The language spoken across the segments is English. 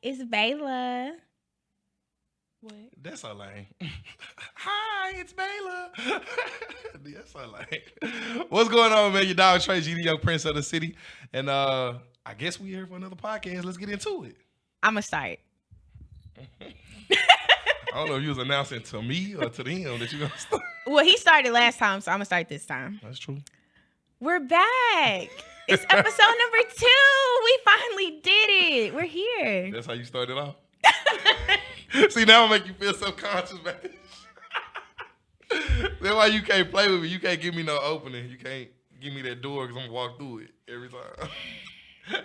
It's Bayla. What? That's so lame. Hi, it's Bayla. That's so lame. What's going on, man? Your dog Trey G, the young prince of the city. And I guess we here for another podcast. Let's get into it. I'm going to start. I don't know if you was announcing to me or to them that you're going to start. Well, he started last time, so I'm going to start this time. That's true. We're back. It's episode number 2. We finally did it. We're here. That's how you started off? See, now I make you feel subconscious, man. That's why you can't play with me. You can't give me no opening. You can't give me that door because I'm going to walk through it every time.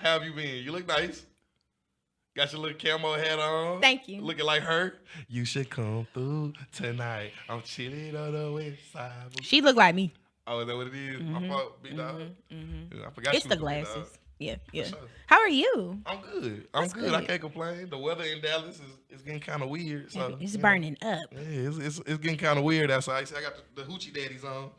How have you been? You look nice. Got your little camo hat on. Thank you. Looking like her. You should come through tonight. I'm chilling on the west side. She look like me. Oh, is that what it is? My fault, big dog. I forgot It's you the was a big dog. glasses. Yeah. Sure. How are you? I'm good. That's I'm good. I good. can't complain. The weather in Dallas is getting kind of weird. So It's you know. burning up. Yeah, it's getting kind of weird outside. See, I got the hoochie daddies on.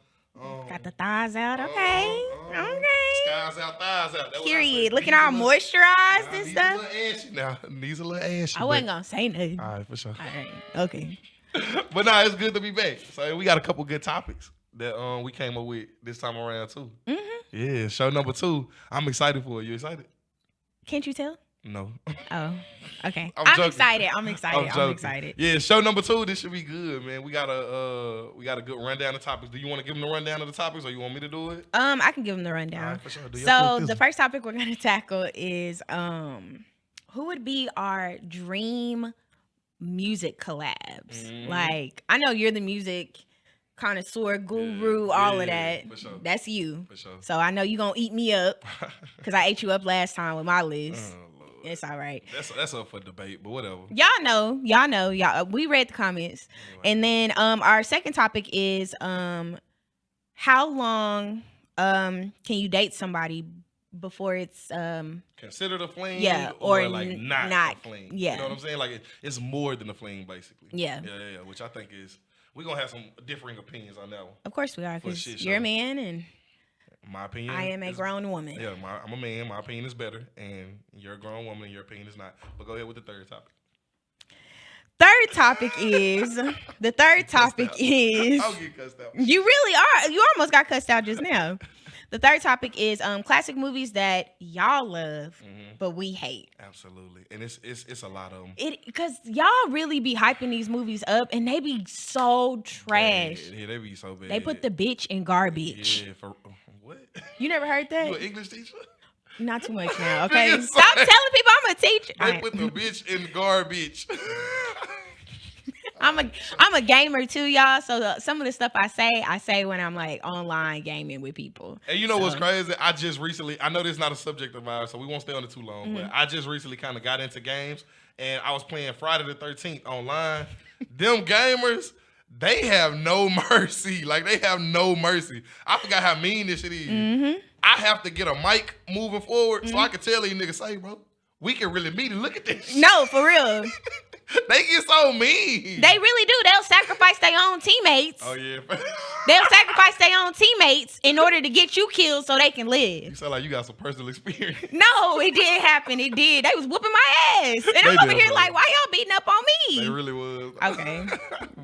Got the thighs out. Okay. Okay. Skies out, thighs out. That's what I Period. say. Looking These all a little- moisturized and These a stuff. little ashy now. These a little ashy. I wasn't going to say nothing. All right, for sure. All right. Okay. But nah, it's good to be back. So we got a couple good topics that we came up with this time around too. Yeah, show number 2. I'm excited for it. You excited? Can't you tell? No. Oh, okay. I'm I'm joking. excited. I'm excited. I'm joking. excited. Yeah, show number 2. This should be good, man. We got a good rundown of topics. Do you want to give them the rundown of the topics, or you want me to do it? I can give them the rundown. All right, for sure. Do your So quick the thizzle. first topic we're gonna tackle is who would be our dream music collabs? Like, I know you're the music connoisseur, guru, all of that. for sure. That's you. For sure. So I know you're gonna eat me up because I ate you up last time with my list. Oh, Lord. It's all right. That's up for debate, but whatever. Y'all know. We read the comments. Anyway. And then our second topic is how long can you date somebody before it's Consider the fling, Yeah, or or like not a fling. yeah. You know what I'm saying? Like it's more than a fling, basically. Yeah. Yeah. Which I think is we're gonna have some differing opinions on that one. of course we are For because shit you're a show. man and My opinion. I am a is- grown woman. Yeah, I'm a man. My opinion is better, and you're a grown woman, and your opinion is not. But go ahead with the third topic. Third topic is the third topic is I'll get cussed out. you really are. You almost got cussed out just now. The third topic is classic movies that y'all love but we hate. Absolutely, and it's a lot of them. Because y'all really be hyping these movies up and they be so trash. Yeah, they be so bad. They put the bitch in garbage. Yeah, for what? You never heard that? You an English teacher? Not too much now, okay? Nigga, Stop sorry. telling people I'm a teacher. They All right. put the bitch in garbage. I'm a gamer too, y'all. So some of the stuff I say when I'm like online gaming with people. And you know what's crazy? I just recently, I know this is not a subject of ours, so we won't stay on it too long, but I just recently kind of got into games, and I was playing Friday the 13th online. Them gamers, they have no mercy. Like, they have no mercy. I forgot how mean this shit is. I have to get a mic moving forward so I can tell these niggas, say, bro, we can really meet and look at this shit. No, for real. They get so mean. They really do. They'll sacrifice their own teammates. Oh, yeah. They'll sacrifice their own teammates in order to get you killed so they can You live. sound like you got some personal experience. No, it didn't happen. It did. They was whooping my ass. And They I'm over did, here bro. like, why y'all beating up on me? They really was. Okay.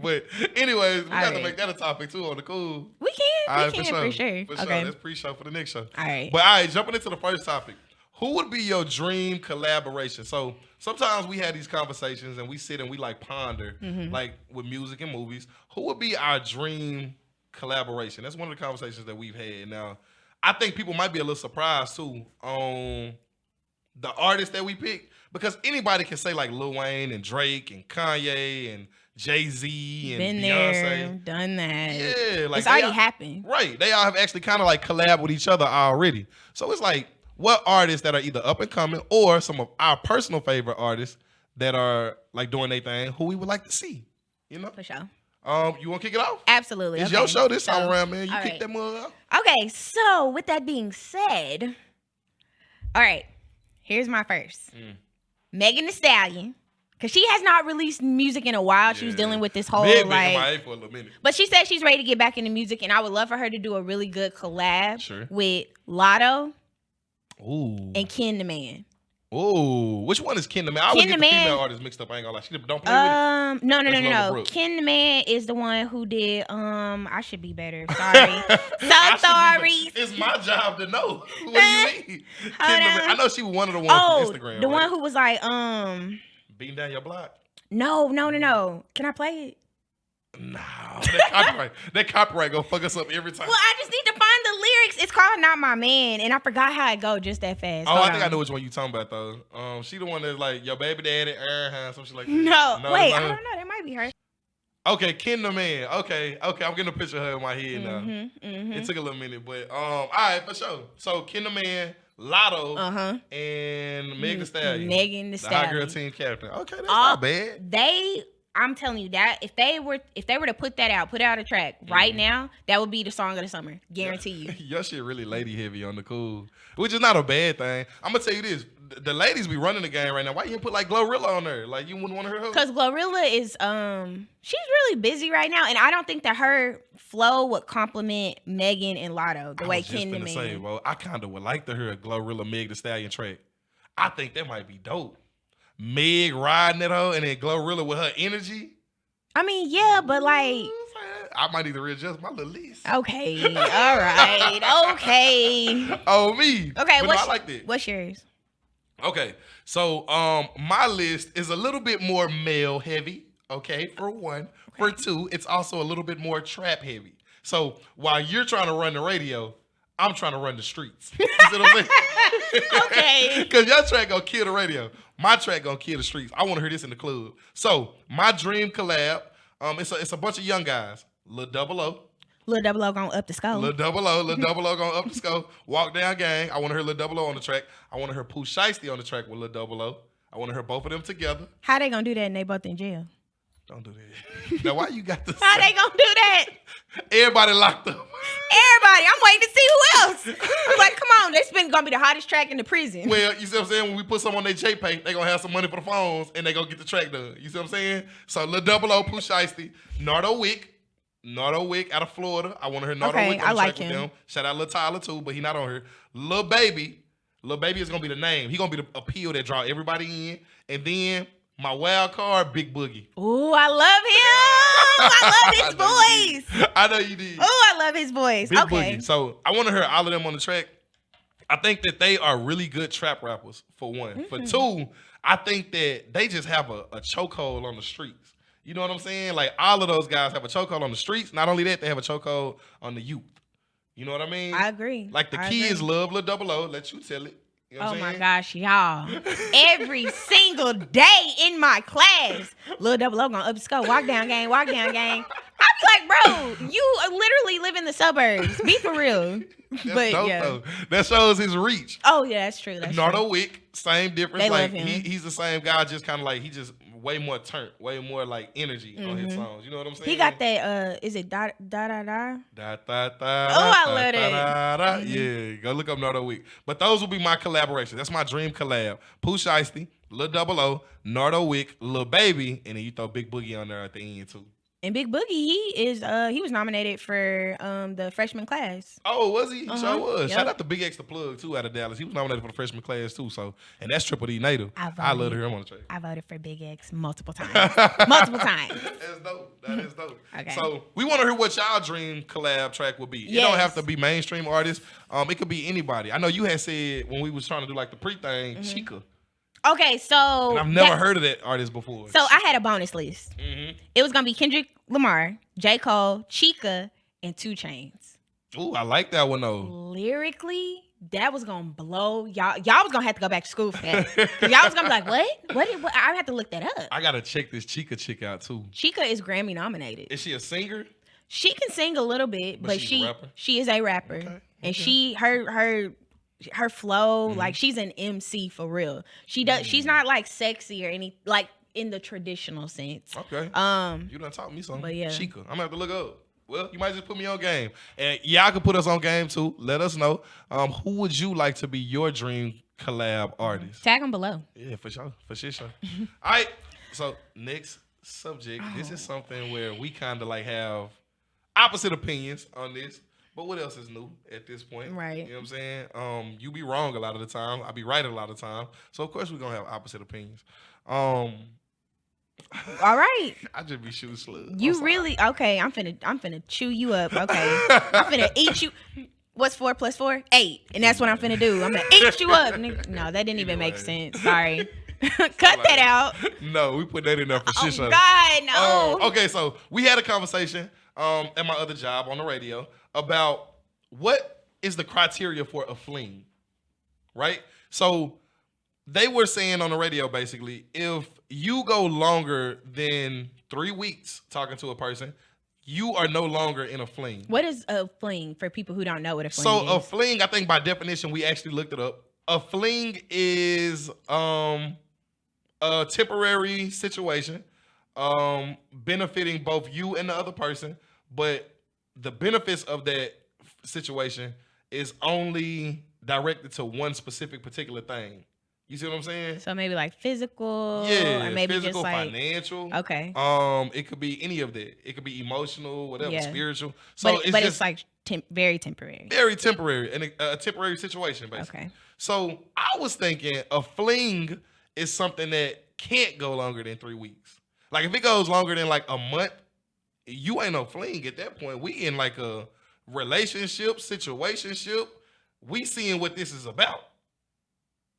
But anyways, we got to right. make that a topic too on the cool. We can. All right, We can for sure. For sure. Okay. That's pre-show for the next show. All right. But all right, jumping into the first topic. Who would be your dream collaboration? So sometimes we have these conversations and we sit and we like ponder, like with music and movies. Who would be our dream collaboration? That's one of the conversations that we've had. Now, I think people might be a little surprised too on the artists that we pick, because anybody can say like Lil Wayne and Drake and Kanye and Jay-Z and Been Beyonce. there, done that. Yeah, like It's already they all- happened. Right. They all have actually kind of like collab with each other already. So it's like, what artists that are either up and coming or some of our personal favorite artists that are like doing their thing, who we would like to see, you know? For sure. You want to kick it off? Absolutely. It's Okay. your show this time So, around, man. You all kick right. that mug off. Okay, so with that being said, all right, here's my first. Megan Thee Stallion, because she has not released music in a while. She was Yeah. dealing with this whole Been like, MIA for a little minute. but she said she's ready to get back into music, and I would love for her to do a really good collab Sure. with Lotto Ooh. and Ken the Man. Oh, which one is Ken the Man? I always Ken get the the Man- female artist mixed up. I ain't gonna lie. She don't play with it. No. That's Lola Brooke. Ken the Man is the one who did. I should be better. Sorry. It's my job to know. What do you mean? Ken the Man. I know she was one of the ones from Instagram. The right? one who was like, beating down your block. No. Can I play it? No, that copyright gonna fuck us up every time. Well, I just need to find the lyrics. It's called "Not My Man," and I forgot how it go just that fast. I think I know which one you talking about though. She the one that's like your baby daddy, some shit like that. No, wait, I don't know. That might be her. Okay, Ken the Man. Okay, I'm getting a picture of her in my head now. Mm-hmm. It took a little minute, but all right, for sure. So Ken the Man, Lotto, and Megan Thee Stallion. Megan Thee Stallion. The hot girl team captain. Okay, that's not bad. I'm telling you that if they were to put out a track right now, that would be the song of the summer. Guarantee you. Your shit really lady heavy on the cool, which is not a bad thing. I'm gonna tell you this: the ladies be running the game right now. Why you didn't put like Glorilla on there? Like you wouldn't want to hear her? Because Glorilla is she's really busy right now, and I don't think that her flow would complement Megan and Lotto the way Ken the Man. Say, bro, I kind of would like to hear a Glorilla Meg Thee Stallion track. I think that might be dope. Meg riding it hoe and then Glorilla with her energy. I mean, yeah, but like I might need to readjust my little list. Okay, all right, okay. Oh, me. Okay, I like that. What's yours? Okay, so my list is a little bit more male heavy. Okay, for one. Okay. For two, it's also a little bit more trap heavy. So while you're trying to run the radio, I'm trying to run the streets. You see what I'm saying? Okay. Because your track gonna kill the radio. My track gonna kill the streets. I want to hear this in the club. So my dream collab, it's a bunch of young guys. Lil Double O. Lil Double O gonna up the score. Lil Double O gonna up the score. Walk Down Gang. I want to hear Lil Double O on the track. I want to hear Pooh Shiesty on the track with Lil Double O. I want to hear both of them together. How they gonna do that and they both in jail? Don't do that. Now, why you got this? How they gonna do that? Everybody locked up. Everybody. I'm waiting to see who else. I'm like, come on. This been gonna be the hottest track in the prison. Well, you see what I'm saying? When we put some on their J-Pay, they gonna have some money for the phones and they gonna get the track done. You see what I'm saying? So Lil Double O, Pooh Shiesty, Nardo Wick out of Florida. I want to hear Nardo Wick on the track with them. Shout out Lil Tyler too, but he not on here. Lil Baby is gonna be the name. He gonna be the appeal that draw everybody in. And then my wild card, Big Boogie. Ooh, I love him. I love his voice. I know you did. Ooh, I love his voice. Big okay. Boogie. So I want to hear all of them on the track. I think that they are really good trap rappers, for one. For two, I think that they just have a chokehold on the streets. You know what I'm saying? Like, all of those guys have a chokehold on the streets. Not only that, they have a chokehold on the youth. You know what I mean? I agree. Like, the kids love Lil Double O. Let you tell it. You know oh my gosh, y'all. Every single day in my class, Lil Double O gonna up the score. Walk down gang. I be like, bro, you literally live in the suburbs. Be for real. But dope, though. That shows his reach. Oh yeah, that's true. Nardo Wick, same difference. They like love him. He's the same guy, just kind of like he just way more turnt, way more like energy on his songs. You know what I'm saying? He got that. Is it da da da da? Da da da. Oh, I love it. Yeah, go look up Nardo Wick. But those will be my collaborations. That's my dream collab. Pooh Shiesty, Lil Double O, Nardo Wick, Lil Baby, and then you throw Big Boogie on there at the end too. And Big Boogie, he was nominated for the freshman class. Oh, was he? Sure was. Yep. Shout out to Big X the Plug too out of Dallas. He was nominated for the freshman class too. So, and that's Triple D native. I love to hear him on the track. I voted for Big X multiple times. Multiple times. That's dope. That is dope. Okay. So we want to hear what y'all dream collab track would be. Yes. It don't have to be mainstream artists. It could be anybody. I know you had said when we was trying to do like the pre-thing, Chica. Okay, so and I've never heard of that artist before. So I had a bonus list. It was gonna be Kendrick Lamar, J. Cole, Chica, and 2 Chainz. Ooh, I like that one though. Lyrically, that was gonna blow y'all. Y'all was gonna have to go back to school for that. Y'all was gonna be like, what? I had to look that up. I gotta check this Chica chick out too. Chica is Grammy nominated. Is she a singer? She can sing a little bit, but she is a rapper, okay. And she her flow, like she's an MC for real. She does. She's not like sexy or any like in the traditional sense. Okay. You done taught me something. But yeah, Chica. I'm gonna have to look up. Well, you might just put me on game, and y'all can put us on game too. Let us know. Who would you like to be your dream collab artist? Tag them below. Yeah, for sure. All right. So next subject. This is something where we kind of like have opposite opinions on this. But what else is new at this point? Right. You know what I'm saying? You be wrong a lot of the time. I be right a lot of the time. So of course we're gonna have opposite opinions. All right. I just be shooting slugs. You really okay? I'm finna chew you up. Okay, I'm finna eat you. What's 4 plus 4? 8, and that's what I'm finna do. I'm gonna eat you up. No, that didn't even make sense. Sorry. Cut that out. No, we put that in there for shit. Oh God, no. Okay, so we had a conversation at my other job on the radio about what is the criteria for a fling, right? So they were saying on the radio basically, if you go longer than 3 weeks talking to a person, you are no longer in a fling. What is a fling for people who don't know what a fling is? So a fling, I think by definition, we actually looked it up. A fling is a temporary situation benefiting both you and the other person, but the benefits of that situation is only directed to one specific particular thing. You see what I'm saying? So maybe like physical, Yeah, or maybe physical, just like financial. Okay. It could be any of that. It could be emotional, whatever, Yeah. spiritual. So but it's like very temporary. very temporary, and a temporary situation, basically. Okay. So I was thinking a fling is something that can't go longer than 3 weeks. Like if it goes longer than like a month, you ain't no fling at that point. We in like a relationship, situationship. We seeing what this is about.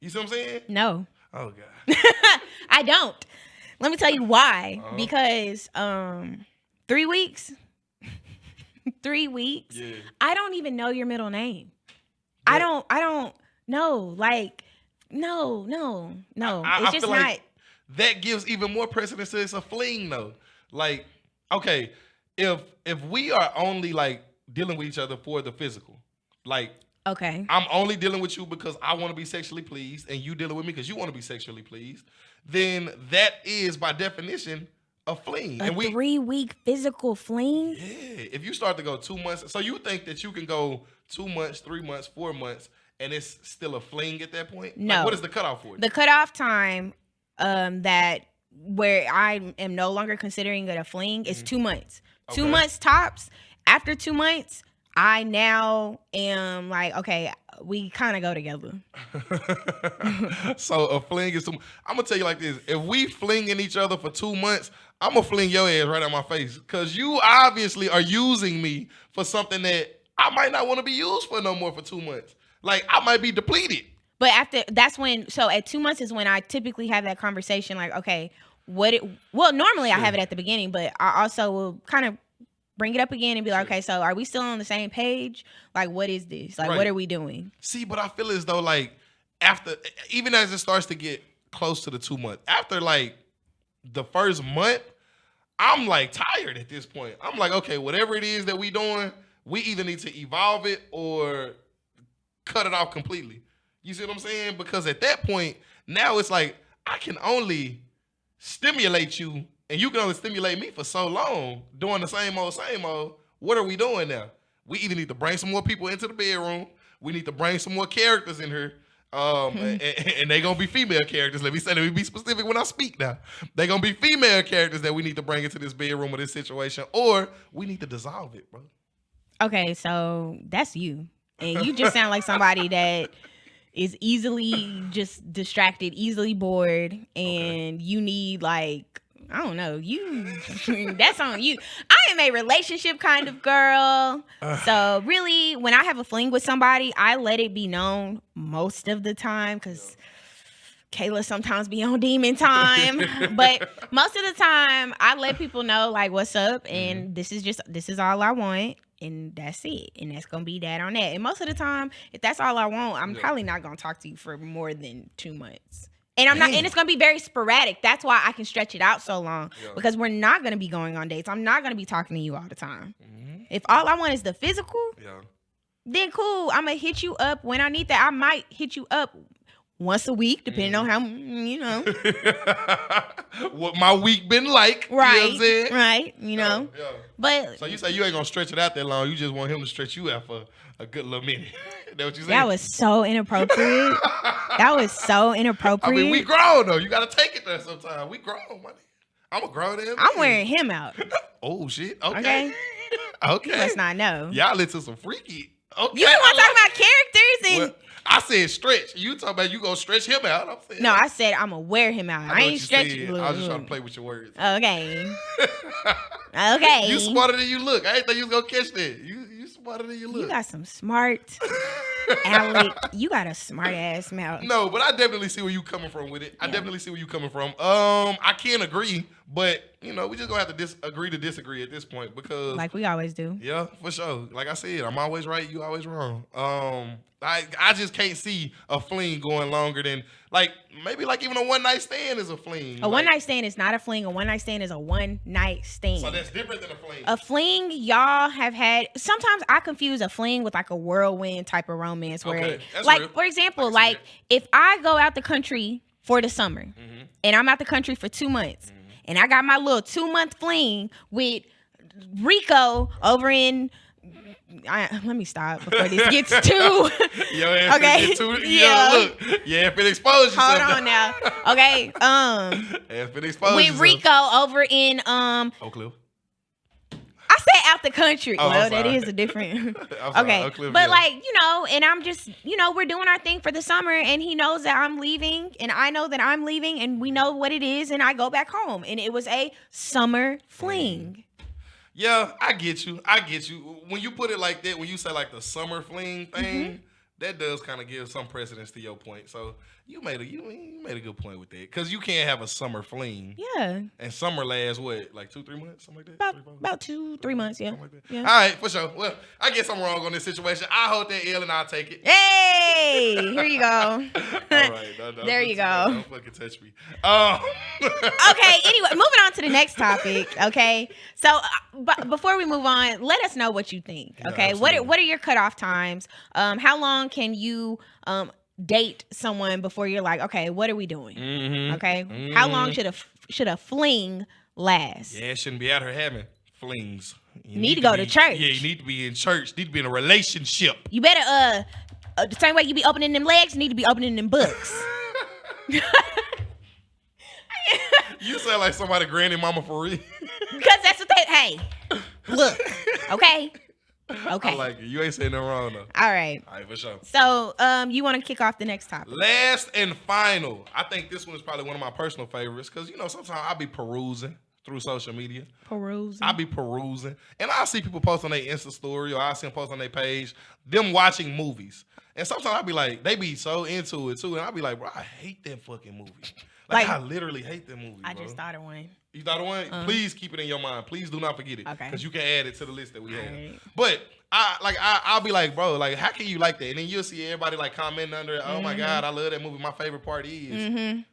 You see what I'm saying? No. Oh God. I don't. Let me tell you why. Uh-huh. Because 3 weeks. 3 weeks. Yeah. I don't even know your middle name. But- I don't know. Like, no. I It's just feel not. like that gives even more precedence to it's a fling though. Like, okay, if we are only like dealing with each other for the physical, like Okay. I'm only dealing with you because I want to be sexually pleased, and you dealing with me because you want to be sexually pleased, then that is by definition a fling. A And we 3 week physical fling? yeah, if you start to go 2 months, so you think that you can go 2 months, 3 months, 4 months, and it's still a fling at that point? No. Like, what is the cutoff for it? The cutoff time that where I am no longer considering it a fling is 2 months. 2 Okay. months tops. After 2 months, I now am like, okay, we kind of go together. So a fling is I'm gonna tell you like this: if we flinging each other for 2 months, I'm gonna fling your ass right out my face because you obviously are using me for something that I might not want to be used for no more for 2 months. Like I might be depleted. But so at 2 months is when I typically have that conversation like, okay, normally I have it at the beginning, but I also will kind of bring it up again and be like, okay, so are we still on the same page? Like, what is this? Like, Right. what are we doing? See, but I feel as though like after, even as it starts to get close to the 2 months, after like the first month, I'm like tired at this point. I'm like, okay, whatever it is that we doing, we either need to evolve it or cut it off completely. You see what I'm saying? Because at that point, now it's like I can only stimulate you and you can only stimulate me for so long doing the same old. What are we doing now? We either need to bring some more people into the bedroom. We need to bring some more characters in here. And they gonna be female characters. Let me be specific when I speak now. They gonna be female characters that we need to bring into this bedroom or this situation, or we need to dissolve it, bro. Okay, so that's you. And you just sound like somebody that is easily just distracted, easily bored, and you need like, I don't know, that's on you. I am a relationship kind of girl. So really, when I have a fling with somebody, I let it be known most of the time because Kayla sometimes be on demon time. But most of the time, I let people know like what's up, and this is all I want. And that's it. And that's going to be that on that. And most of the time, if that's all I want, I'm probably not going to talk to you for more than 2 months. And and it's going to be very sporadic. That's why I can stretch it out so long because we're not going to be going on dates. I'm not going to be talking to you all the time. If all I want is the physical, then cool. I'm going to hit you up when I need that. I might hit you up once a week, depending on how, what my week been like. Right. You know what I'm saying? Right. Yeah. But So you say you ain't gonna stretch it out that long. You just want him to stretch you out for a good little minute. That what you saying? that was so inappropriate. I mean, we grown though. You gotta take it there sometime. We grown, money. I'm a grown ass. I'm wearing him out. Oh shit. Okay. Okay. You must not know. Y'all into some freaky. Okay. You want to talk about characters and. Well, I said stretch. You talking about you gonna stretch him out? I'm saying. No, I said I'm gonna wear him out. I ain't stretching. I was just trying to play with your words. Okay. Okay. You smarter than you look. I didn't think you was gonna catch that. You smarter than you look. You got some smart, Alec. You got a smart ass mouth. No, but I definitely see where you coming from with it. I definitely see where you coming from. I can't agree, but we just gonna have to agree to disagree at this point because, like we always do. Yeah, for sure. Like I said, I'm always right. You always wrong. I just can't see a fling going longer than maybe even a one night stand is a fling. A one night stand is not a fling. A one night stand is a one night stand. So that's different than a fling. A fling, y'all have had. Sometimes I confuse a fling with a whirlwind type of romance, where real. For example, if I go out the country for the summer and I'm out the country for 2 months and I got my little 2-month fling with Rico over in. Let me stop before this gets too. Okay. Look. Yeah, if it exposes yourself. Hold on now. Okay. If it exposes with Rico over in Oak Cliff. I said out the country. Oh, well, that is a different. Okay. Cliff, but and I'm just, we're doing our thing for the summer and he knows that I'm leaving and I know that I'm leaving and we know what it is and I go back home and it was a summer fling. Yeah, I get you. When you put it like that, when you say the summer fling thing, that does kind of give some precedence to your point. So you made a good point with that because you can't have a summer fling. Yeah. And summer lasts what, 2-3 months, something like that. About 2-3 months, yeah. Like yeah. All right, for sure. Well, I guess I'm wrong on this situation. I hold that L and I'll take it. Hey, here you go. All right, there you go. Don't fucking touch me. Okay. Anyway, moving on to the next topic. Okay. So, but before we move on, let us know what you think. Okay. Yeah, what are your cutoff times? How long can you date someone before you're like, okay, what are we doing? Okay. How long should a fling last? Yeah, it shouldn't be out here having flings. You need to go to church. Yeah, you need to be in church. You need to be in a relationship. You better the same way you be opening them legs, you need to be opening them books. You sound like somebody granny mama for real. Because that's what hey, look, okay. Okay. I like it. You ain't saying nothing wrong though. All right. All right, for sure. So, you want to kick off the next topic? Last and final. I think this one is probably one of my personal favorites because sometimes I'll be perusing through social media. I'll be perusing, and I see people post on their Insta story or I see them post on their page them watching movies, and sometimes I'll be like, they be so into it too, and I'll be like, bro, I hate that fucking movie. Like I literally hate that movie. I just thought of one. You thought of one? Please keep it in your mind. Please do not forget it. Okay. Because you can add it to the list that we have. Right. But I'll be like, bro, how can you like that? And then you'll see everybody commenting under it. Oh my God, I love that movie. My favorite part is.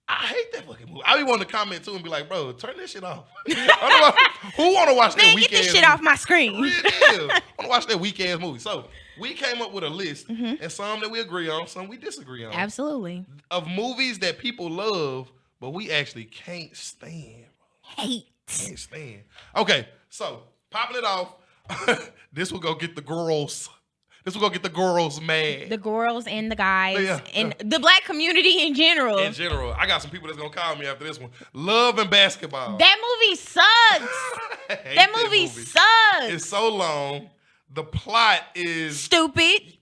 I hate that fucking movie. I be wanting to comment too and be like, bro, turn this shit off. Who want to watch that weak ass movie? Get this shit off my screen. I want to watch that weak ass movie. So we came up with a list, and some that we agree on, some we disagree on. Absolutely. Of movies that people love, but we actually can't stand. Hate. Can't stand. Okay, so popping it off. This will go get the girls. This will go get the girls mad. The girls and the guys and the black community in general. In general, I got some people that's gonna call me after this one. Love and Basketball. That movie sucks. that movie sucks. It's so long. The plot is stupid.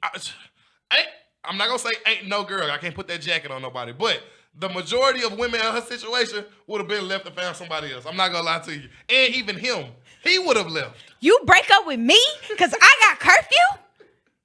I'm not gonna say ain't no girl. I can't put that jacket on nobody. But the majority of women in her situation would have been left and found somebody else. I'm not gonna lie to you. And even him, he would have left. You break up with me because I got curfew?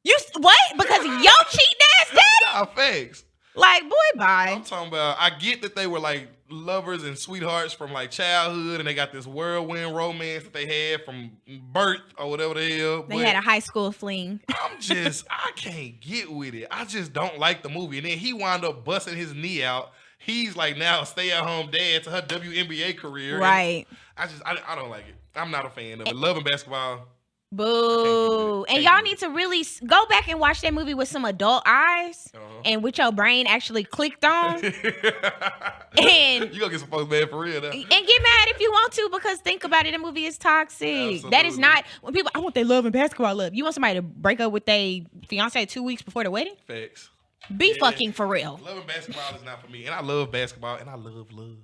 You what? Because of your cheating ass daddy? Nah, facts. Like, boy, bye. I'm talking about, I get that they were lovers and sweethearts from childhood and they got this whirlwind romance that they had from birth or whatever the hell. They had a high school fling. I can't get with it. I just don't like the movie. And then he wound up busting his knee out. He's now a stay-at-home dad to her WNBA career. Right. I don't like it. I'm not a fan of it. Love and Basketball. Boo. And y'all need to really go back and watch that movie with some adult eyes and with your brain actually clicked on. And you gonna get some folks mad for real now. And get mad if you want to, because think about it, the movie is toxic. Absolutely. That is not when people, I want their love and basketball love. You want somebody to break up with their fiance 2 weeks before the wedding? Facts. Be fucking for real. Love and basketball is not for me. And I love basketball and I love love.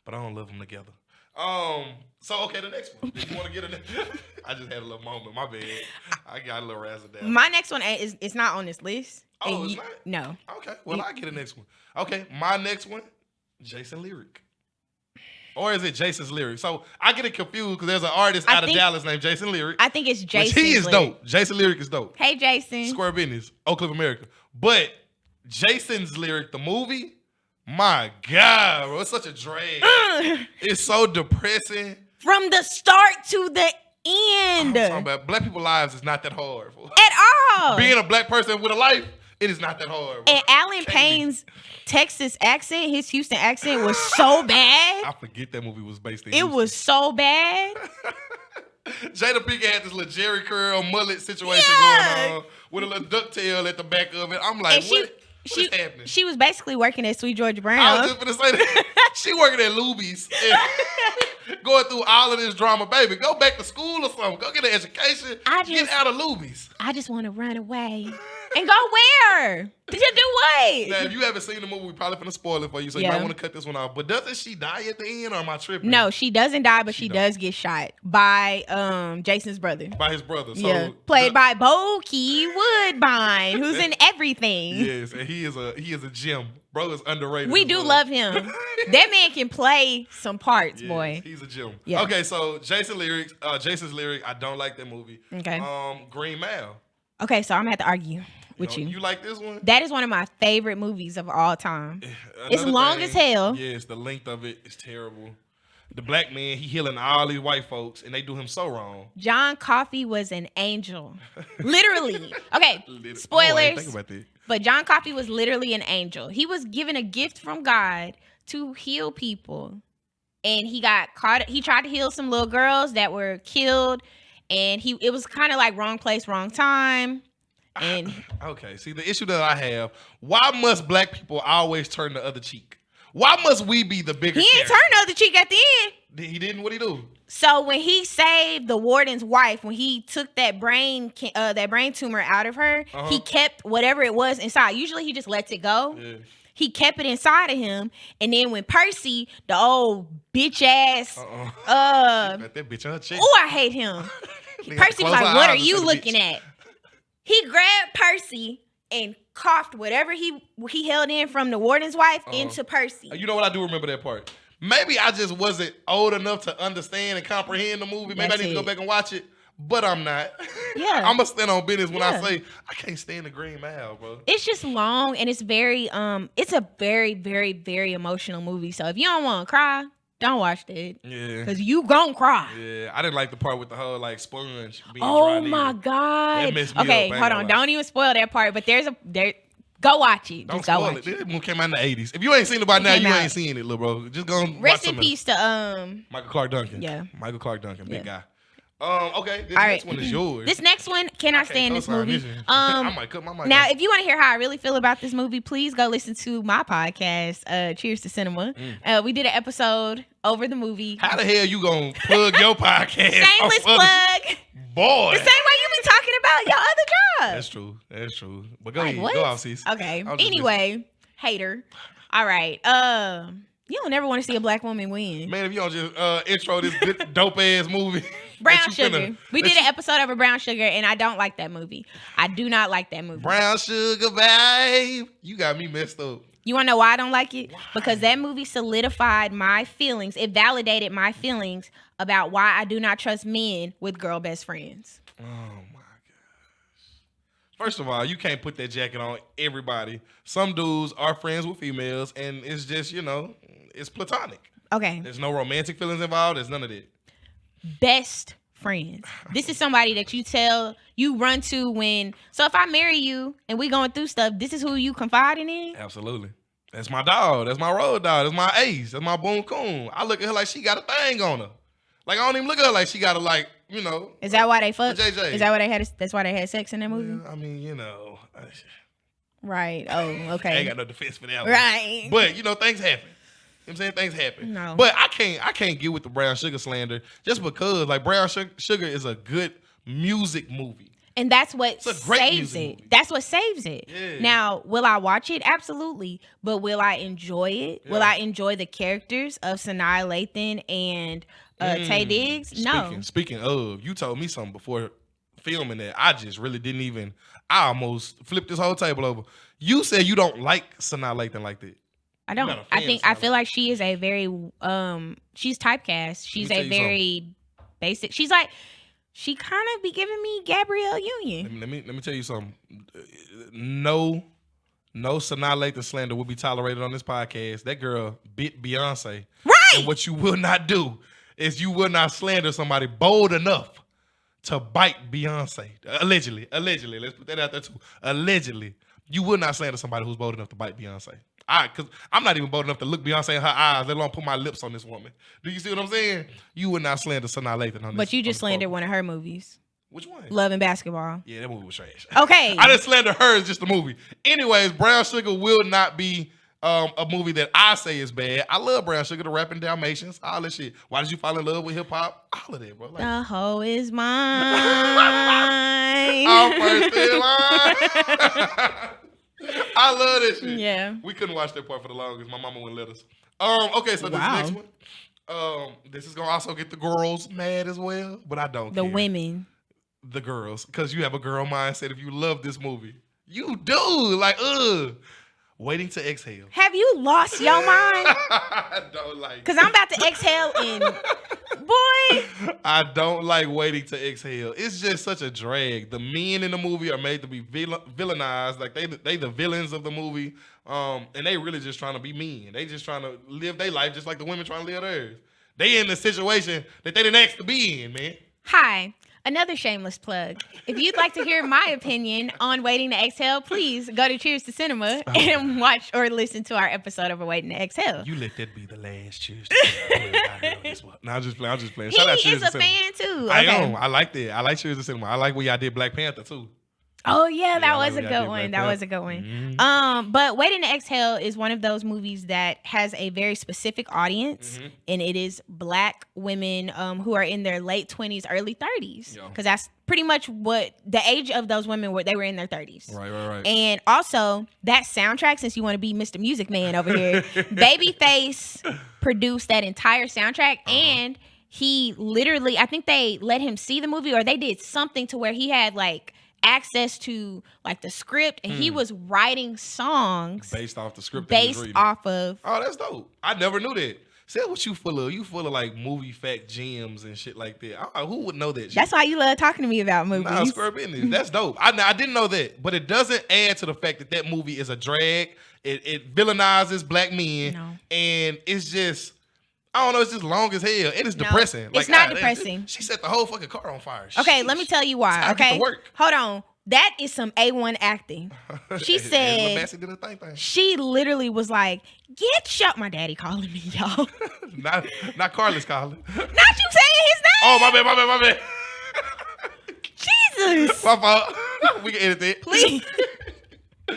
But I don't love them together. So okay, the next one. Did you want to get a? I just had a little moment. My bad. I got a little razzle dazzle. My next one is it's not on this list. Oh, it's not? No. Okay. Well, I get the next one. Okay, my next one, Jason Lyric. Or is it Jason's Lyric? So I get it confused because there's an artist out of Dallas named Jason Lyric. I think it's Jason. He is dope. Jason Lyric is dope. Hey, Jason. Square business. Oak Cliff, America. But Jason's Lyric, the movie, my God, bro, it's such a drag. It's so depressing. From the start to the end. I'm talking about black people's lives is not that hard. At all. Being a black person with a life, it is not that hard. Bro. And Alan Payne's Texas accent, his Houston accent was so bad. I forget that movie was based in It Houston. was so bad. Jada Pinkett had this little Jerry curl mullet situation going on with a little ducktail at the back of it. I'm like, what's happening? She was basically working at Sweet Georgia Brown. I was just gonna say that. She working at Luby's. Going through all of this drama, baby. Go back to school or something. Go get an education. Get out of Luby's. I just want to run away. And go where? Did you do what? Now, if you haven't seen the movie, we probably finna spoil it for you, so you might want to cut this one off. But doesn't she die at the end, or am I tripping? No, she doesn't die, but she does get shot by Jason's brother. By his brother. So played by Bokeem Woodbine, who's in everything. Yes, and he is a gem. Bro is underrated. We do love him. That man can play some parts, boy. He's a gem. Yeah. Okay, so Jason's Lyric, I don't like that movie. Okay. Green Mile. Okay, so I'm gonna have to argue with you. You like this one? That is one of my favorite movies of all time. It's long as hell. Yes, the length of it is terrible. The black man, he healing all these white folks, and they do him so wrong. John Coffey was an angel. Literally. Okay, spoilers. I didn't think about that. But John Coffey was literally an angel. He was given a gift from God to heal people. And he got caught. He tried to heal some little girls that were killed. And it was kind of like wrong place, wrong time. And okay, see, the issue that I have, why must black people always turn the other cheek? Why must we be the bigger He ain't turned the other cheek at the end. He didn't? What'd he do? So when he saved the warden's wife, when he took that brain tumor out of her, he kept whatever it was inside. Usually he just lets it go. Yeah. He kept it inside of him, and then when Percy, the old bitch ass, that bitch on her cheek. Oh, I hate him. Percy was like, "What are you looking at?" He grabbed Percy and coughed whatever he held in from the warden's wife into Percy. You know what? I do remember that part. Maybe I just wasn't old enough to understand and comprehend the movie. Maybe I need to go back and watch it. But I'm not. Yeah. I'm going to stand on business when I say, I can't stand the Green Mile, bro. It's just long, and it's very, it's a very, very, very emotional movie. So if you don't want to cry, don't watch that. Yeah. Because you gon' cry. Yeah. I didn't like the part with the whole, like, sponge being oh, my God. That messed me up, hold on. Don't even spoil that part. But go watch it. Don't spoil it. This movie came out in the 80s. If you ain't seen it by now, you ain't seen it, little bro. Just go and rest in peace to Michael Clark Duncan. Yeah. Michael Clark Duncan, big guy. Okay, this next one is yours. This next one, can I stand this movie? I might cut my mic. Now, if you want to hear how I really feel about this movie, please go listen to my podcast, Cheers to Cinema. We did an episode over the movie. How the hell you gonna plug your podcast? Shameless plug. Boy. The same way you be talking about your other job. That's true. But go ahead. Go off, sis. Okay. Anyway, hater. All right. You don't never want to see a black woman win. Man, if you don't just intro this good dope ass movie. Brown Sugar. We did an episode over Brown Sugar, and I don't like that movie. I do not like that movie. Brown Sugar, babe. You got me messed up. You want to know why I don't like it? Why? Because that movie solidified my feelings. It validated my feelings about why I do not trust men with girl best friends. Oh, my gosh. First of all, you can't put that jacket on everybody. Some dudes are friends with females, and it's just, it's platonic. Okay. There's no romantic feelings involved. There's none of that. Best friends. This is somebody that you run to when. So if I marry you and we going through stuff, this is who you confiding in? Absolutely. That's my dog. That's my road dog. That's my ace. That's my boom coon. I look at her like she got a thing on her. Like I don't even look at her like she got a Is that why they fucked? JJ. Is that why they had? That's why they had sex in that movie? Yeah, I mean, Right. Oh, okay. I ain't got no defense for that one. Right. But things happen. You know what I'm saying? Things happen. No. But I can't get with the Brown Sugar slander just because like Brown Sugar is a good music movie. And that's what It's a great saves music it. movie. That's what saves it. Yeah. Now, will I watch it? Absolutely. But will I enjoy it? Will Yeah. I enjoy the characters of Sanaa Lathan and Taye Diggs? No. Speaking of, you told me something before filming that I just really didn't even. I almost flipped this whole table over. You said you don't like Sanaa Lathan like that. I don't. not a I fan think of I Sanaa feel like she is a very she's typecast. She's tell a you very basic. She's like she kind of be giving me Gabrielle Union. Let me tell you something. No Sanaa Lathan slander will be tolerated on this podcast. That girl bit Beyonce. Right. And what you will not do is you will not slander somebody bold enough to bite Beyonce. Allegedly. Let's put that out there too. Allegedly. You will not slander somebody who's bold enough to bite Beyonce. Because I'm not even bold enough to look Beyonce in her eyes, let alone put my lips on this woman. Do you see what I'm saying? You would not slander Sanaa Lathan on this. But you just slandered one of her movies. Which one? Love and Basketball. Yeah, that movie was trash. Okay. I didn't slander her, it's just the movie. Anyways, Brown Sugar will not be a movie that I say is bad. I love Brown Sugar, the rapping Dalmatians, all that shit. Why did you fall in love with hip hop? All of that, bro. Like, The hoe is mine. I'm first in line. I love that shit. Yeah. We couldn't watch that part for the longest. My mama wouldn't let us. Okay, so this next one. This is gonna also get the girls mad as well, but I don't care. The women. The girls. Because you have a girl mindset if you love this movie. You do. Like, Waiting to Exhale. Have you lost your mind? I don't like it. Because I'm about to exhale and boy. I don't like Waiting to Exhale. It's just such a drag. The men in the movie are made to be villainized. Like they the villains of the movie. And they really just trying to be mean. They just trying to live their life just like the women trying to live theirs. They in a situation that they didn't ask to be in, man. Hi. Another shameless plug. If you'd like to hear my opinion on Waiting to Exhale, please go to Cheers to Cinema and watch or listen to our episode of Waiting to Exhale. You let that be the last Cheers to Cinema. No, I'm just playing. Shout out He Cheers is to a Cinema. fan too. I Okay. am. I like that. I like Cheers to Cinema. I like when y'all did Black Panther too. Oh yeah, that I like was a when y'all good did one. Black That was a Panther. good one. But Waiting to Exhale is one of those movies that has a very specific audience, and it is Black women who are in their late 20s, early 30s, Yeah. because that's pretty much what the age of those women were. They were in their 30s. Right. And also that soundtrack, since you want to be Mr. Music Man over here, Babyface produced that entire soundtrack, and he literally, I think they let him see the movie, or they did something to where he had like access to like the script, and he was writing songs Based off the script that he was based reading. off of. Oh, that's dope. I never knew that. Say what you full of. You full of like movie fact gems and shit like that. Who would know that shit? That's why you love talking to me about movies. Nah, square business. That's dope. I didn't know that, but it doesn't add to the fact that that movie is a drag. It villainizes Black men, and it's just, I don't know, it's just long as hell, and it's depressing. It's not depressing. She set the whole fucking car on fire. Okay, Sheesh. let me tell you why. It's time to get Okay, to work. hold on. That is some A1 acting. She Angela said Bassett did a thing. she literally was like, "Get shut." My daddy calling me, y'all. Not Carlos calling. Not you saying his name. Oh, my bad. Jesus. My fault. We can edit that. Please.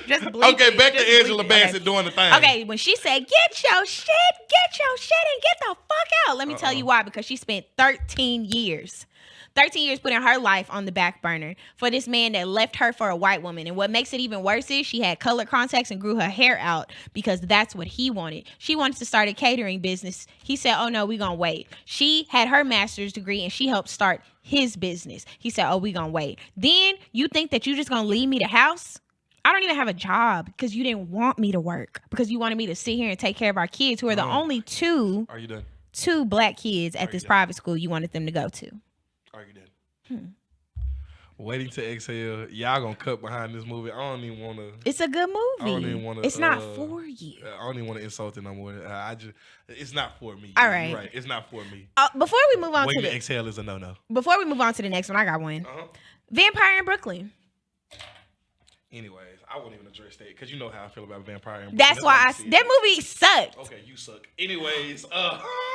Just bleep Okay, it. back Just to bleep Angela it. Bassett Okay. doing the thing. Okay, when she said, get your shit, and get the fuck out. Let me tell you why. Because she spent 13 years putting her life on the back burner for this man that left her for a white woman. And what makes it even worse is she had colored contacts and grew her hair out because that's what he wanted. She wanted to start a catering business. He said, oh no, we gonna wait. She had her master's degree and she helped start his business. He said, oh, we gonna wait. Then you think that you just gonna leave me the house? I don't even have a job because you didn't want me to work, because you wanted me to sit here and take care of our kids, who are the only Are you done? two Black kids at this private school you wanted them to go to. Are you done? Waiting to Exhale. Y'all gonna cut behind this movie. I don't even want to. It's a good movie. I don't even want to. It's not for you. I don't even want to insult it no more. It's not for me. All right. You're right. It's not for me. Before we move on Waiting to to Exhale is a no-no. before we move on to the next one, I got one. Vampire in Brooklyn. Anyways, I won't even address that because you know how I feel about Vampire in Brooklyn. That's why that movie sucked. Okay, you suck. Anyways,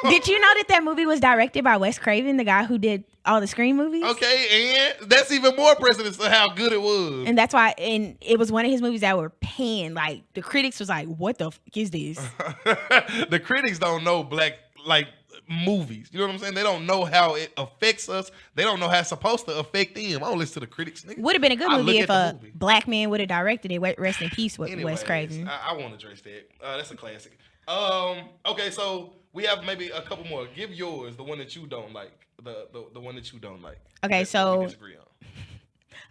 Did you know that movie was directed by Wes Craven, the guy who did all the Scream movies? Okay, and that's even more precedence to how good it was. And that's why, and it was one of his movies that were panned. Like the critics was like, "What the fuck is this?" The critics don't know Black like movies. You know what I'm saying? They don't know how it affects us. They don't know how it's supposed to affect them. I don't listen to the critics. Nigga. Would have been a good I movie look if at the a movie. black man would have directed it. Rest in peace, Wes Anyways, Craven. I won't address that. That's a classic. Okay, so we have maybe a couple more. Give yours, the one that you don't like. The one that you don't like. Okay, that so we disagree on.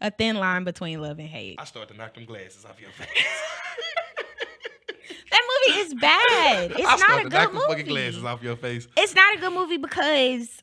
a thin line between love and hate. I start to knock them glasses off your face. That movie is bad. It's not a good knock movie. them fucking glasses off your face. It's not a good movie because,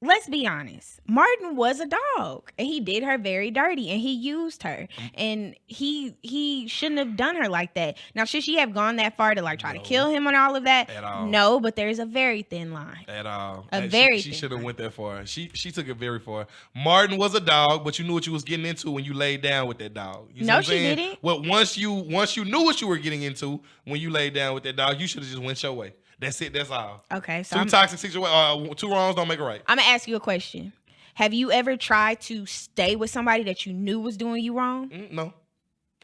let's be honest, Martin was a dog and he did her very dirty and he used her and he shouldn't have done her like that. Now, should she have gone that far to like try to kill him and all of that? At all. No, but there's a very thin line. At all. She should have went that far. She took it very far. Martin was a dog, but you knew what you was getting into when you laid down with that dog. You see No, what I'm she saying? didn't. Well, once you knew what you were getting into when you laid down with that dog, you should have just went your way. That's it. That's all. Okay, so Toxic situations. Two wrongs don't make a right. I'm gonna ask you a question. Have you ever tried to stay with somebody that you knew was doing you wrong? No.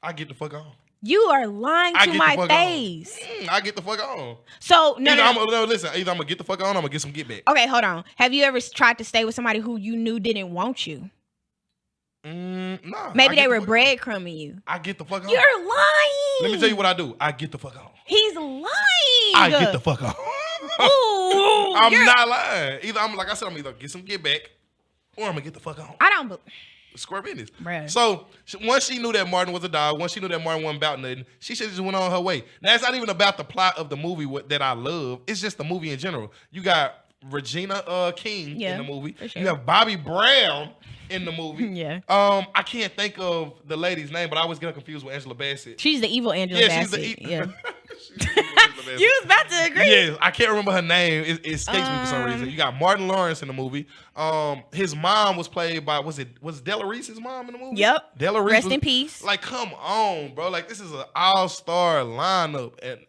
I get the fuck on. You are lying to my face. I get the fuck on. So Listen, either I'm gonna get the fuck on, or I'm gonna get some get back. Okay, hold on. Have you ever tried to stay with somebody who you knew didn't want you? Nah. Maybe they were breadcrumbing you. I get the fuck on. You're lying. Let me tell you what I do. I get the fuck on. He's lying. I get the fuck on. Ooh, I'm not lying. Either I'm either get some get back, or I'm gonna get the fuck on. I don't. Square business. Bruh. So once she knew that Martin was a dog, once she knew that Martin wasn't about nothing, she should have just went on her way. Now it's not even about the plot of the movie that I love. It's just the movie in general. You got Regina King in the movie. For sure. You have Bobby Brown in the movie. Yeah. I can't think of the lady's name, but I always get her confused with Angela Bassett. She's the evil Angela Bassett. She's the yeah. She's the evil Angela Bassett. You was about to agree. Yeah, I can't remember her name. It escapes me for some reason. You got Martin Lawrence in the movie. His mom was played by was Della Reese's mom in the movie? Yep. Della Reese. Rest in peace. Like, come on, bro. Like, this is an all-star lineup, and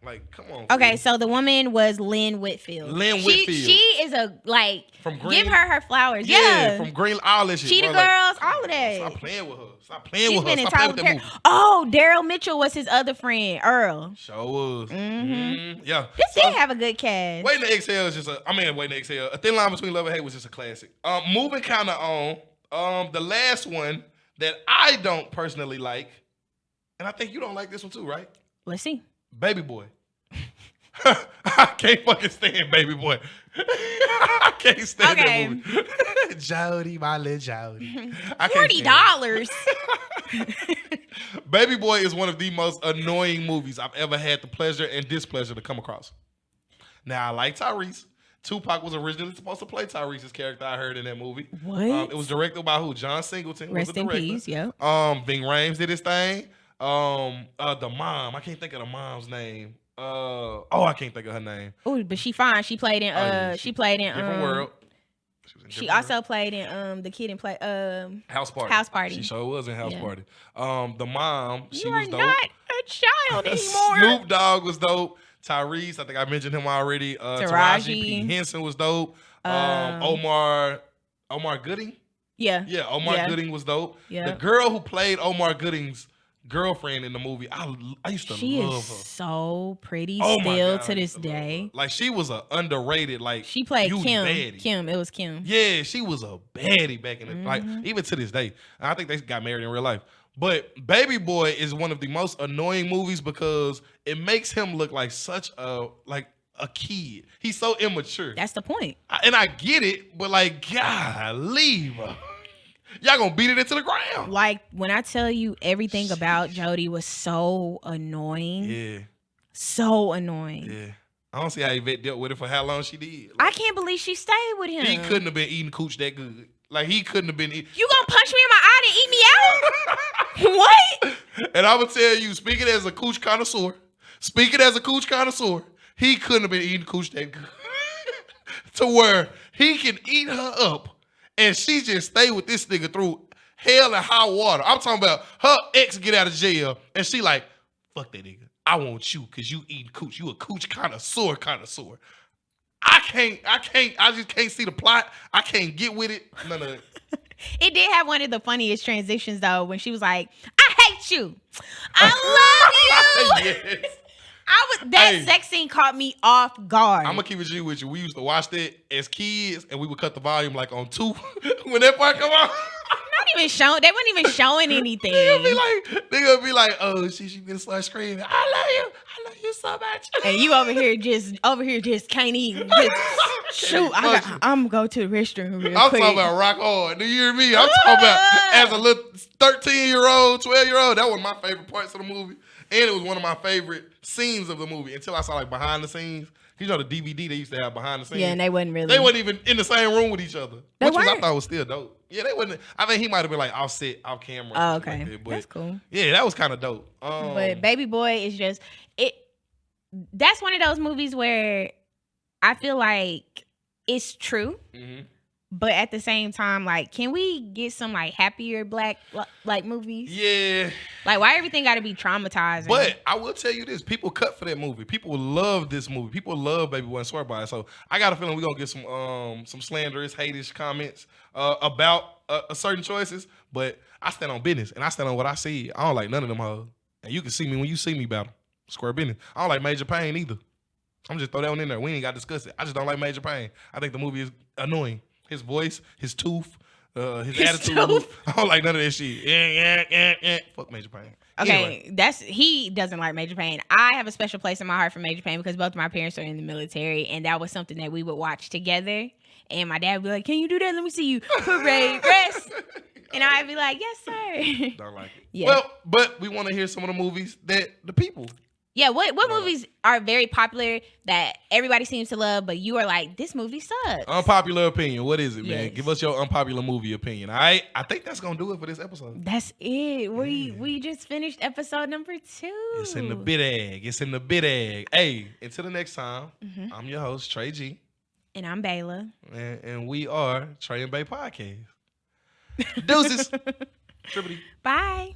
like, come on. Okay, fool. so the woman was Lynn Whitfield. Whitfield. She is a From Green. Give her flowers. Yeah, Yeah. from Green. All this shit. Cheetah bro. Girls, all of that. Stop playing with her. Stop playing She's with her. been in Stop playing with Tyler that Perry. movie. Oh, Daryl Mitchell was his other friend, Earl. Sure was. Yeah. This did have a good cast. Waiting to Exhale is just Waiting to Exhale. A Thin Line Between Love and Hate was just a classic. Moving kind of on. The last one that I don't personally like, and I think you don't like this one too, right? Let's see. Baby Boy. I can't fucking stand Baby Boy. I can't stand that movie. Jody, my little Jody. $40. Baby Boy is one of the most annoying movies I've ever had the pleasure and displeasure to come across. Now, I like Tyrese. Tupac was originally supposed to play Tyrese's character, I heard in that movie. What? It was directed by who? John Singleton. Rest was the in director. peace, yeah. Ving Rhames did his thing. The mom, I can't think of the mom's name. I can't think of her name. Oh, but she fine. She played in she played in Different World. She also played in the kid and play House Party. House Party. She sure was in House Party. The mom, she you was are dope. not a child anymore. Snoop Dogg was dope. Tyrese, I think I mentioned him already. Taraji P. Henson was dope. Omar Gooding. Yeah. Yeah, Omar Gooding was dope. Yeah. The girl who played Omar Gooding's girlfriend in the movie, I used to she love her. is so pretty Oh my still God, to I this used to love her. day. Like, she was a underrated, like, She played huge Kim. baddie. Kim, it was Kim. Yeah, she was a baddie back in the like even to this day. And I think they got married in real life. But Baby Boy is one of the most annoying movies because it makes him look like such a kid. He's so immature. That's the point. And I get it, but like, golly, bro. Y'all gonna beat it into the ground. Like, when I tell you everything about Jody was so annoying. Yeah. So annoying. Yeah. I don't see how Yvette dealt with it for how long she did. I can't believe she stayed with him. He couldn't have been eating cooch that good. Like, he couldn't have been eating. You gonna punch me in my eye to eat me out? What? And I would tell you, speaking as a cooch connoisseur, he couldn't have been eating cooch that good. To where he can eat her up and she just stay with this nigga through hell and high water. I'm talking about her ex get out of jail and she like, fuck that nigga. I want you because you eating cooch. You a cooch connoisseur. I just can't see the plot. I can't get with it. None of it. It did have one of the funniest transitions though when she was like, I hate you. I love you. Yes. Hey. sex scene caught me off guard. I'm gonna keep it G with you. We used to watch that as kids, and we would cut the volume like on 2 when that part come on. Not even showing. They weren't even showing anything. They gonna be like, oh, she gonna start screaming. I love you so much. And you over here just can't even. Shoot, I'm gonna go to the restroom real I'm quick. talking about rock hard. Do you hear me? I'm talking about as a little 13-year-old, 12-year-old. That was my favorite parts of the movie, and it was one of my favorite scenes of the movie. Until I saw like behind the scenes. You know the DVD they used to have behind the scenes. Yeah, and they wasn't really. They wasn't even in the same room with each other, They which was, I weren't? thought was still dope. Yeah, they wasn't. I think he might have been like offset, off camera. Oh, okay, like that, but that's cool. Yeah, that was kind of dope. But Baby Boy is just it. That's one of those movies where I feel like it's true, but at the same time, like, can we get some like happier black like movies? Yeah. Like, why everything got to be traumatizing? But I will tell you this: people cut for that movie. People love this movie. People love Baby Boy and swear by it. So I got a feeling we're gonna get some slanderous, hatish comments about certain choices. But I stand on business, and I stand on what I see. I don't like none of them hoes. And you can see me when you see me battle. Square business. I don't like Major Payne either. I'm just throw that one in there. We ain't got to discuss it. I just don't like Major Payne. I think the movie is annoying. His voice, his tooth, his attitude. Tooth. I don't like none of that shit. Yeah. Fuck Major Payne. Okay, Anyway. he doesn't like Major Payne. I have a special place in my heart for Major Payne because both of my parents are in the military, and that was something that we would watch together. And my dad would be like, "Can you do that? Let me see you parade rest." And I'd be like, "Yes, sir." Don't like it. Yeah. Well, but we want to hear some of the movies that the people. Yeah, what movies are very popular that everybody seems to love, but you are like, this movie sucks? Unpopular opinion. What is it, man? Yes. Give us your unpopular movie opinion. All right? I think that's going to do it for this episode. That's it. We just finished episode number 2. It's in the bit egg. Hey, until the next time, I'm your host, Trey G. And I'm Bayla. And we are Trey and Bay Podcast. Deuces. Trippity. Bye.